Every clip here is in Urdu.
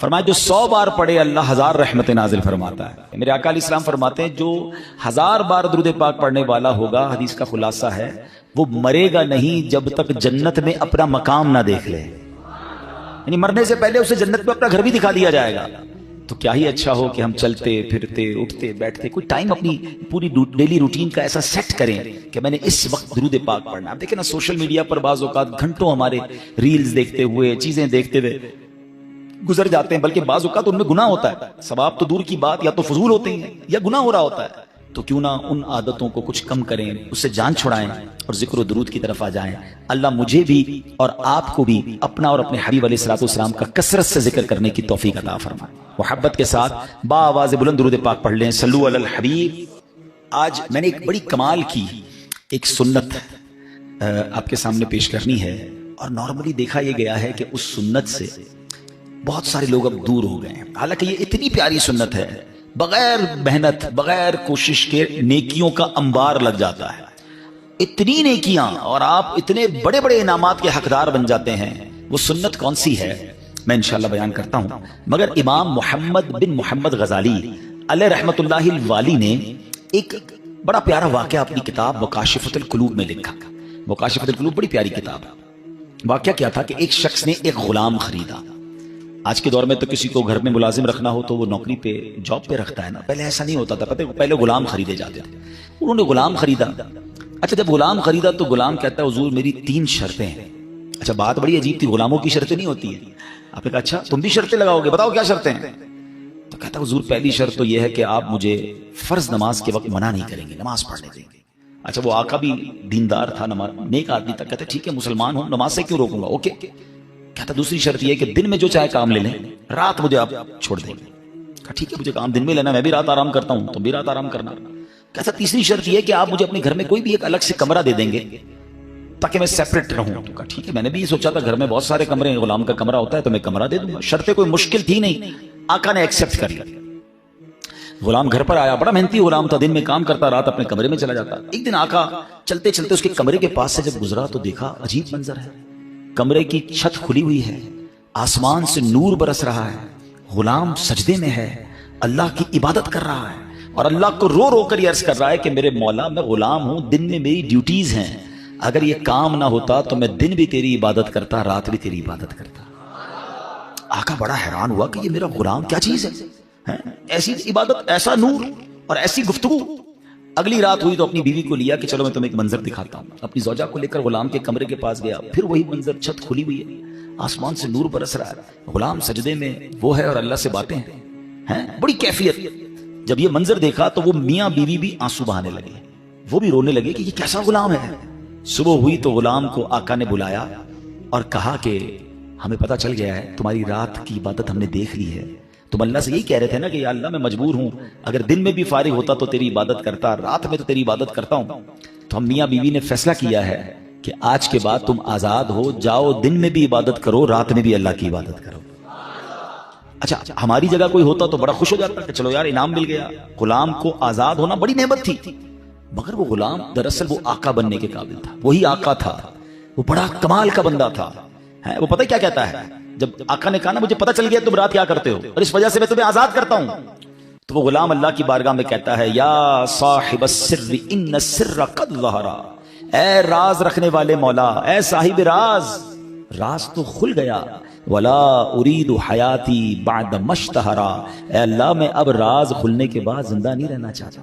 فرمایا جو 100 بار پڑھے اللہ 1000 رحمت نازل فرماتا ہے. میرے آقا علیہ السلام فرماتے ہیں جو 1000 بار درود پاک پڑھنے والا ہوگا، حدیث کا خلاصہ ہے، وہ مرے گا نہیں جب تک جنت میں اپنا مقام نہ دیکھ لے. یعنی مرنے سے پہلے اسے جنت میں اپنا گھر بھی دکھا دیا جائے گا. تو کیا ہی اچھا ہو کہ ہم چلتے پھرتے اٹھتے بیٹھتے کوئی ٹائم اپنی پوری ڈیلی روٹین کا ایسا سیٹ کریں کہ میں نے اس وقت درود پاک پڑھنا. آپ دیکھیں نا سوشل میڈیا پر بعض اوقات گھنٹوں ہمارے ریلز دیکھتے ہوئے چیزیں دیکھتے ہوئے گزر جاتے ہیں، بلکہ بعض اوقات ان میں گناہ ہوتا ہے. ثواب تو دور کی بات، یا تو فضول ہوتے ہیں یا گناہ ہو رہا ہوتا ہے. تو کیوں نہ ان عادتوں کو کچھ کم کریں، اس سے جان چھڑائیں اور ذکر و درود کی طرف آ جائیں. اللہ مجھے بھی اور آپ کو بھی اپنا اور اپنے حبیب علیہ الصلوۃ والسلام کا کثرت سے ذکر کرنے کی توفیق عطا فرمائے. محبت کے ساتھ با آواز بلند درود پاک پڑھ لیں. صلو علی الحبیب. آج میں نے ایک بڑی کمال کی ایک سنت آپ کے سامنے پیش کرنی ہے، اور نارملی دیکھا یہ گیا ہے کہ اس سنت سے بہت سارے لوگ اب دور ہو گئے ہیں. حالانکہ یہ اتنی پیاری سنت ہے، بغیر محنت بغیر کوشش کے نیکیوں کا انبار لگ جاتا ہے. اتنی نیکیاں اور آپ اتنے بڑے بڑے انعامات کے حقدار بن جاتے ہیں. وہ سنت کون سی ہے میں انشاءاللہ بیان کرتا ہوں. مگر امام محمد بن محمد غزالی علیہ رحمت اللہ الوالی نے ایک بڑا پیارا واقعہ اپنی کتاب مکاشفۃ القلوب میں لکھا. مکاشفۃ القلوب بڑی پیاری کتاب ہے. واقعہ کیا تھا کہ ایک شخص نے ایک غلام خریدا. آج کے دور میں تو کسی کو گھر میں ملازم رکھنا ہو تو وہ نوکری پہ جاب پہ رکھتا ہے نا. پہلے ایسا نہیں ہوتا تھا، پتہ ہے پہلے غلام خریدے جاتے تھے. انہوں نے غلام خریدا. اچھا جب غلام خریدا تو غلام کہتا ہے حضور میری 3 شرطیں ہیں. اچھا بات بڑی عجیب تھی، غلاموں کی شرطیں نہیں ہوتی ہیں. آپ نے کہا اچھا تم بھی شرطیں لگاؤ گے، بتاؤ کیا شرطیں ہیں. تو کہتا ہے حضور پہلی شرط تو یہ ہے کہ آپ مجھے فرض نماز کے وقت منع نہیں کریں گے، نماز پڑھنے دیں گے. اچھا وہ آقا بھی دیندار تھا، نیک آدمی تھا. کہتا ہے ٹھیک ہے مسلمان ہوں، نماز سے کیوں روکوں گا، اوکے. کہتا دوسری شرط یہ کہ دن میں جو چاہے کام لے لیں، رات مجھے آپ چھوڑ دیں گے. کہا ٹھیک ہے مجھے کام دن میں لینا، میں بھی رات آرام کرتا ہوں، تم بھی رات آرام کرنا. کہتا تیسری شرط یہ کہ آپ مجھے اپنے گھر میں کوئی بھی ایک الگ سے کمرہ دے دیں گے تاکہ میں سیپریٹ رہوں. کہا ٹھیک ہے، میں نے بھی یہ سوچا تھا گھر میں بہت سارے کمرے ہیں، غلام کا کمرہ ہوتا ہے تو میں کمرہ دے دوں گا. شرطیں کوئی مشکل تھی نہیں، آقا نے ایکسپٹ کر لیا. غلام گھر پر آیا، بڑا محنتی غلام تھا، دن میں کام کرتا، رات اپنے کمرے میں چلا جاتا. ایک دن آقا چلتے چلتے اس کے کمرے کے پاس سے جب گزرا تو دیکھا عجیب منظر ہے. کمرے کی چھت کھلی ہوئی ہے، آسمان سے نور برس رہا ہے، غلام سجدے میں ہے، اللہ کی عبادت کر رہا ہے اور اللہ کو رو رو کر یہ عرض کر رہا ہے کہ میرے مولا میں غلام ہوں، دن میں میری ڈیوٹیز ہیں، اگر یہ کام نہ ہوتا تو میں دن بھی تیری عبادت کرتا، رات بھی تیری عبادت کرتا. آقا بڑا حیران ہوا کہ یہ میرا غلام کیا چیز ہے، ایسی عبادت، ایسا نور اور ایسی گفتگو. اگلی رات ہوئی تو اپنی بیوی کو لیا کہ چلو میں تمہیں ایک منظر دکھاتا ہوں. اپنی زوجہ کو لے کر غلام کے کمرے کے پاس گیا، پھر وہی منظر، چھت کھلی ہوئی ہے، آسمان سے نور برس رہا ہے، غلام سجدے میں وہ ہے اور اللہ سے باتیں ہیں، بڑی کیفیت. جب یہ منظر دیکھا تو وہ میاں بیوی بھی آنسو بہانے لگے، وہ بھی رونے لگے کہ یہ کیسا غلام ہے. صبح ہوئی تو غلام کو آقا نے بلایا اور کہا کہ ہمیں پتہ چل گیا ہے تمہاری رات کی عبادت ہم نے دیکھ لی ہے. تم اللہ سے یہی کہہ رہے تھے نا کہ یا اللہ میں مجبور ہوں، اگر دن میں بھی فارغ ہوتا تو تیری عبادت کرتا، رات میں تو تیری عبادت کرتا ہوں. تو ہم میاں بیوی نے فیصلہ کیا ہے کہ آج کے بعد تم آزاد ہو، جاؤ دن میں بھی عبادت کرو، رات میں بھی اللہ کی عبادت کرو. اچھا ہماری جگہ کوئی ہوتا تو بڑا خوش ہو جاتا کہ چلو یار انعام مل گیا. غلام کو آزاد ہونا بڑی نعمت تھی، مگر وہ غلام دراصل وہ آقا بننے کے قابل تھا. وہی آقا تھا، وہ بڑا کمال کا بندہ تھا. وہ پتہ کیا کہتا ہے، جب آقا نے کہا نا مجھے پتہ چل گیا تم رات کیا کرتے ہو اور اس وجہ سے میں تمہیں آزاد کرتا ہوں، تو وہ غلام اللہ کی بارگاہ میں کہتا ہے یا صاحب السر ان السر قد ظہر، اے راز رکھنے والے مولا، اے صاحب راز، راز تو کھل گیا. ولا اريد حیاتی بعد ما اشتہر، اے اللہ میں اب راز کھلنے کے بعد زندہ نہیں رہنا چاہتا.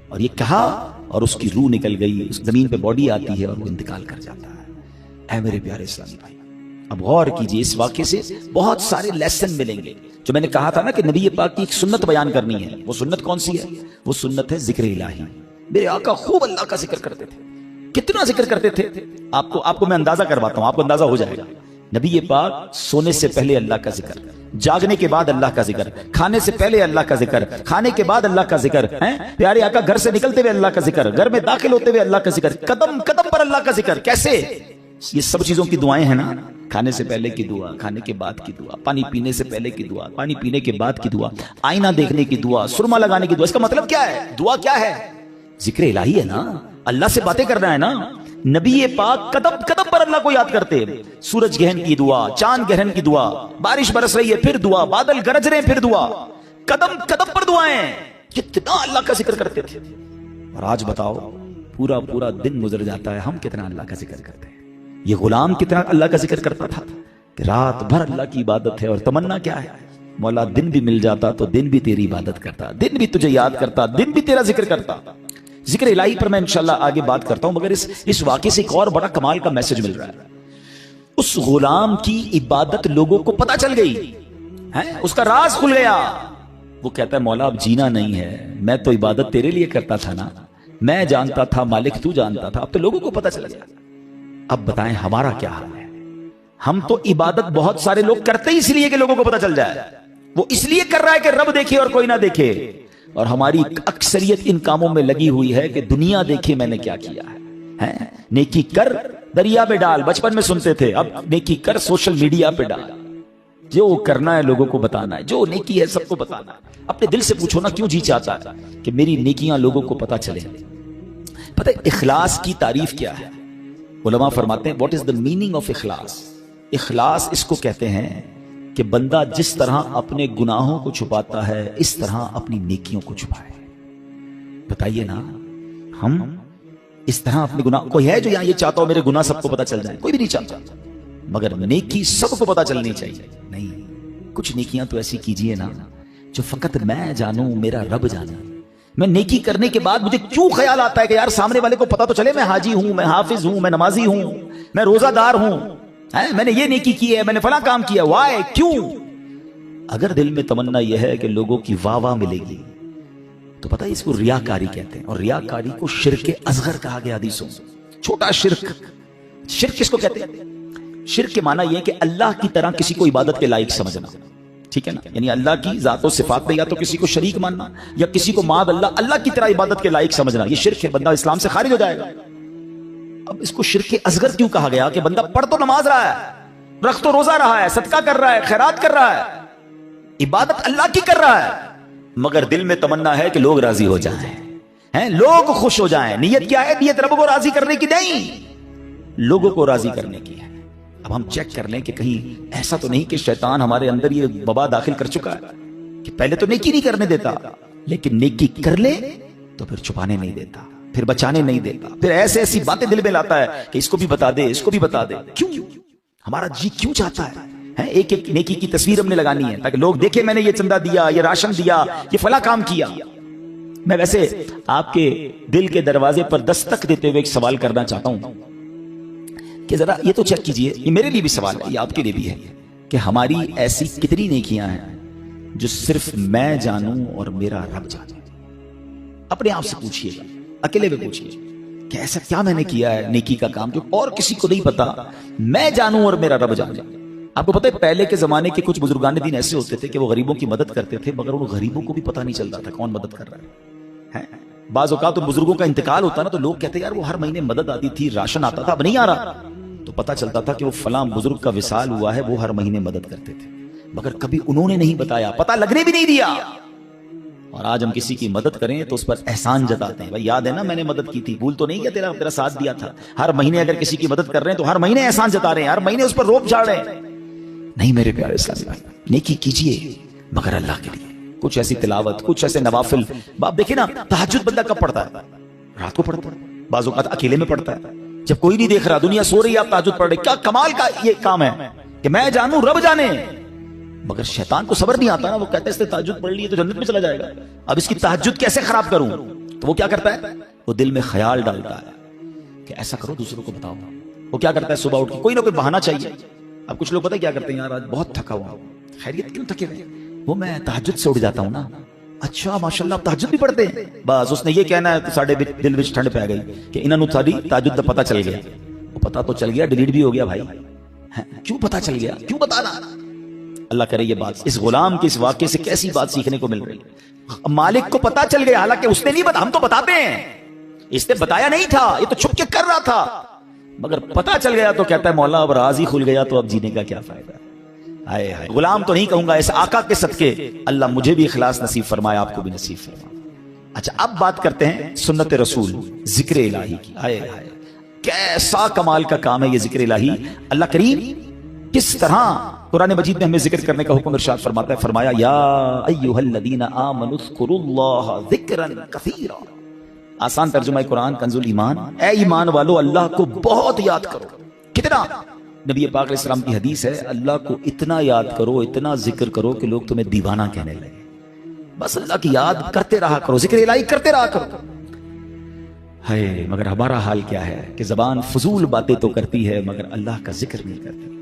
اور یہ کہا اور اس کی روح نکل گئی، اس زمین پہ باڈی آتی ہے اور وہ انتقال کر جاتا ہے. اے میرے پیارے اسلامی بھائی، اب غور کیجئے، اس واقعے سے بہت سارے لیسن ملیں گے. جو میں نے کہا تھا نا کہ نبی پاک کی ایک سنت بیان کرنی ہے، وہ سنت کون سی ہے؟ وہ سنت ہے ذکر الہی. میرے آقا خوب اللہ کا ذکر کرتے تھے. کتنا ذکر کرتے تھے آپ کو میں اندازہ کرواتا ہوں، آپ کو اندازہ ہو جائے گا. نبی پاک سونے سے پہلے اللہ کا ذکر، جاگنے کے بعد اللہ کا ذکر، کھانے سے پہلے اللہ کا ذکر، کھانے کے بعد اللہ کا ذکر، پیارے آقا گھر سے نکلتے ہوئے اللہ کا ذکر، گھر میں داخل ہوتے ہوئے اللہ کا ذکر، قدم قدم پر اللہ کا ذکر. کیسے؟ یہ سب چیزوں کی دعائیں ہیں نا، کھانے سے پہلے کی دعا، کھانے کے بعد کی دعا، پانی پینے سے پہلے کی دعا، پانی پینے کے بعد کی دعا، آئینہ دیکھنے کی دعا، سرما لگانے کی دعا. اس کا مطلب کیا ہے؟ دعا کیا ہے؟ ذکر الہی ہے نا، اللہ سے باتیں کرنا ہے نا. نبی پاک قدم قدم پر اللہ کو یاد کرتے. سورج گرہن کی دعا, چاند گرہن کی دعا, بارش برس رہی ہے پھر دعا, بادل گرج رہے ہیں پھر دعا, قدم قدم پر دعائیں. کتنا اللہ کا ذکر کرتے تھے. اور آج بتاؤ پورا پورا دن گزر جاتا ہے, ہم کتنا اللہ کا ذکر کرتے ہیں. یہ غلام کتنا اللہ کا ذکر کرتا تھا کہ رات بھر اللہ کی عبادت ہے, اور تمنا کیا ہے, مولا دن بھی مل جاتا تو دن بھی تیری عبادت کرتا, دن بھی تجھے یاد کرتا, دن بھی تیرا ذکر کرتا. ذکر الہی پر میں انشاءاللہ آگے بات کرتا ہوں, مگر اس واقعے سے ایک اور بڑا کمال کا میسج مل رہا ہے. اس غلام کی عبادت لوگوں کو پتا چل گئی, اس کا راز کھل گیا. وہ کہتا ہے مولا اب جینا نہیں ہے, میں تو عبادت تیرے لیے کرتا تھا نا, میں جانتا تھا مالک تو جانتا تھا, اب تو لوگوں کو پتا چل گیا. اب بتائیں ہمارا کیا حال ہے. ہم تو عبادت بہت سارے لوگ کرتے ہی اس لیے کہ لوگوں کو پتا چل جائے. وہ اس لیے کر رہا ہے کہ رب دیکھے اور کوئی نہ دیکھے, اور ہماری اکثریت ان کاموں میں لگی ہوئی ہے کہ دنیا دیکھے میں نے کیا کیا ہے. نیکی کر دریا میں ڈال, بچپن میں سنتے تھے, اب نیکی کر سوشل میڈیا پہ ڈال. جو کرنا ہے لوگوں کو بتانا ہے, جو نیکی ہے سب کو بتانا ہے. اپنے دل سے پوچھو نا کیوں جی چاہتا ہے کہ میری نیکیاں لوگوں کو پتا چلے. پتہ ہے اخلاص کی تعریف کیا ہے؟ علماء فرماتے ہیں what is the meaning of اخلاص. اخلاص اس کو کہتے ہیں کہ بندہ جس طرح اپنے گناہوں کو چھپاتا ہے اس طرح اپنی نیکیوں کو چھپائے. بتائیے نا, ہم اس طرح اپنے گناہ, کوئی ہے جو یہاں یہ چاہتا ہو میرے گناہ سب کو پتا چل جائے؟ کوئی بھی نہیں چاہتا. مگر نیکی سب کو پتا چلنی چاہیے. نہیں, کچھ نیکیاں تو ایسی کیجئے نا جو فقط میں جانوں, میرا رب جانے. میں نیکی کرنے کے بعد مجھے کیوں خیال آتا ہے کہ یار سامنے والے کو پتا تو چلے میں حاجی ہوں, میں حافظ ہوں, میں نمازی ہوں, میں روزہ دار ہوں, میں نے یہ نیکی کی ہے, میں نے فلاں کام کیا. وائے, کیوں؟ اگر دل میں تمنا یہ ہے کہ لوگوں کی واہ واہ ملے گی تو پتہ ہے اس کو ریاکاری کہتے ہیں. اور ریاکاری کو شرک اصغر کہا گیا حدیثوں میں. چھوٹا شرک. شرک کس کو کہتے ہیں؟ شرک کے معنی یہ کہ اللہ کی طرح کسی کو عبادت کے لائق سمجھنا. ٹھیک ہے نا, یعنی اللہ کی ذات و صفات میں یا تو کسی کو شریک ماننا یا کسی کو معاذ اللہ اللہ کی طرح عبادت کے لائق سمجھنا. یہ شرک ہے, بندہ اسلام سے خارج ہو جائے گا. اب اس کو شرک اصغر کیوں کہا گیا؟ کہ بندہ پڑھ تو نماز رہا ہے, رکھ تو روزہ رہا ہے, صدقہ کر رہا ہے, خیرات کر رہا ہے, عبادت اللہ کی کر رہا ہے, مگر دل میں تمنا ہے کہ لوگ راضی ہو جائیں, لوگ خوش ہو جائیں. نیت کیا ہے؟ نیت رب کو راضی کرنے کی نہیں, لوگوں کو راضی کرنے کی ہے. اب ہم چیک کر لیں کہ کہیں ایسا تو نہیں کہ شیطان ہمارے اندر یہ وبا داخل کر چکا ہے کہ پہلے تو نیکی نہیں کرنے دیتا, لیکن نیکی کر لے تو پھر چھپانے نہیں دیتا, پھر بچانے نہیں دیتا, پھر ایسے ایسی باتیں دل میں لاتا ہے کہ اس کو بھی بتا دے, اس کو بھی بتا دے. کیوں؟ ہمارا جی کیوں چاہتا ہے ایک ایک نیکی کی تصویر ہم نے لگانی ہے تاکہ لوگ دیکھیں میں نے یہ چندہ دیا, یہ راشن دیا, یہ فلاں کام کیا. میں ویسے آپ کے دل کے دروازے پر دستک دیتے ہوئے ایک سوال کرنا چاہتا ہوں کہ ذرا یہ تو چیک کیجئے, یہ میرے لیے بھی سوال ہے, یہ آپ کے لیے بھی ہے, کہ ہماری ایسی کتنی نیکیاں ہیں جو صرف میں جانوں اور میرا رب جانے. اپنے آپ سے پوچھئے گا, اکیلے میں پوچھئے کہ ایسا کیا میں نے کیا ہے نیکی کا کام جو اور کسی کو نہیں پتا, میں جانوں اور میرا رب جانے. آپ کو پتہ ہے پہلے کے زمانے کے کچھ بزرگان دین ایسے ہوتے تھے کہ وہ غریبوں کی مدد کرتے تھے, مگر ان غریبوں کو بھی پتا نہیں چلتا تھا کون مدد کر رہا ہے. بعض اوقات بزرگوں کا انتقال ہوتا نا تو لوگ کہتے ہیں یار وہ ہر مہینے مدد آتی تھی, راشن آتا تھا, اب نہیں آ رہا, تو پتا چلتا تھا کہ وہ فلاں بزرگ کا وصال ہوا ہے, وہ ہر مہینے مدد کرتے تھے, مگر کبھی انہوں نے نہیں بتایا, پتا لگنے بھی نہیں دیا. اور آج ہم کسی کی مدد کریں تو اس پر احسان جتاتے ہیں, بھائی یاد ہے نا میں نے مدد کی تھی, بھول تو نہیں کیا, تیرا ساتھ دیا تھا. ہر مہینے اگر کسی کی مدد کر رہے ہیں تو ہر مہینے احسان جتا رہے ہیں, ہر مہینے اس پر روپ جھاڑ رہے ہیں. نہیں میرے پیارے اسلامی بھائی, نیکی کیجئے مگر اللہ کے لیے. کچھ ایسی تلاوت, کچھ ایسے نوافل. باپ دیکھیں نا تہجد بندہ کب پڑھتا ہے؟ رات کو پڑھتا ہے, بعض اوقات اکیلے میں پڑھتا ہے جب کوئی نہیں دیکھ رہا, دنیا سو رہی ہے, آپ تہجد پڑھ رہے. کیا کمال کا یہ کام ہے کہ میں جانوں رب جانے. مگر شیطان کو صبر نہیں آتا نا, وہ کہتا ہے اس نے تہجد پڑھ لی ہے تو جنت میں چلا جائے گا, اب اس کی تہجد کیسے خراب کروں. تو وہ کیا کرتا ہے, وہ دل میں خیال ڈالتا ہے کہ ایسا کرو دوسروں کو بتاؤ. وہ کیا کرتا ہے, صبح اٹھ کے کوئی نہ کوئی بہانہ چاہیے. اب کچھ لوگ پتہ کیا کرتے ہیں, یار آج بہت تھکا ہوا. خیریت کیوں تھکے ہوئے؟ وہ میں تہجد سے اٹھ جاتا ہوں نا. اچھا ماشاءاللہ آپ تہجد بھی پڑھتے ہیں؟ بس اس نے یہ کہنا ہے تو ساڑھے دل وچ ٹھنڈ پہ گئی کہ انہاں نو ساری تہجد دا پتہ چل گیا. وہ پتہ تو چل گیا, ڈیلیٹ بھی ہو گیا بھائی. کیوں پتہ چل گیا, کیوں بتانا. اللہ کرے یہ بات اس غلام کے اس واقعے سے کیسی بات سیکھنے کو مل رہی. مالک کو پتہ چل گیا, حالانکہ اس نے نہیں بتا, ہم تو بتاتے ہیں, اس نے بتایا نہیں تھا, یہ تو چھپ کے کر رہا تھا, مگر پتہ چل گیا تو کہتا ہے مولا اب راز ہی کھل گیا تو اب جینے کا کیا فائدہ. آئے ہائے, غلام تو نہیں کہوں گا, اس آقا کے صدقے اللہ مجھے بھی اخلاص نصیب فرمائے, آپ کو بھی نصیب فرمائے. اچھا اب بات کرتے ہیں سنت رسول, ذکر الہی کی. آئے ہائے, کیسا کمال کا کام ہے یہ ذکر الہی. اللہ کریم کس طرح قرآن مجید میں ہمیں ذکر کرنے کا حکم ارشاد فرماتا ہے. فرمایا یا ایھا الذین آمنوا اذکروا اللہ ذکرا کثیرا. آسان ترجمہ قرآن کنز الایمان، اے ایمان والو اللہ کو بہت یاد کرو. کتنا؟ نبی پاک علیہ السلام کی حدیث ہے اللہ کو اتنا یاد کرو، اتنا ذکر کرو کہ لوگ تمہیں دیوانہ کہنے لگے. بس اللہ کی یاد کرتے رہا کرو، ذکر الہی کرتے رہا کرو. ہے مگر ہمارا حال کیا ہے کہ زبان فضول باتیں تو کرتی ہے مگر اللہ کا ذکر نہیں کرتی.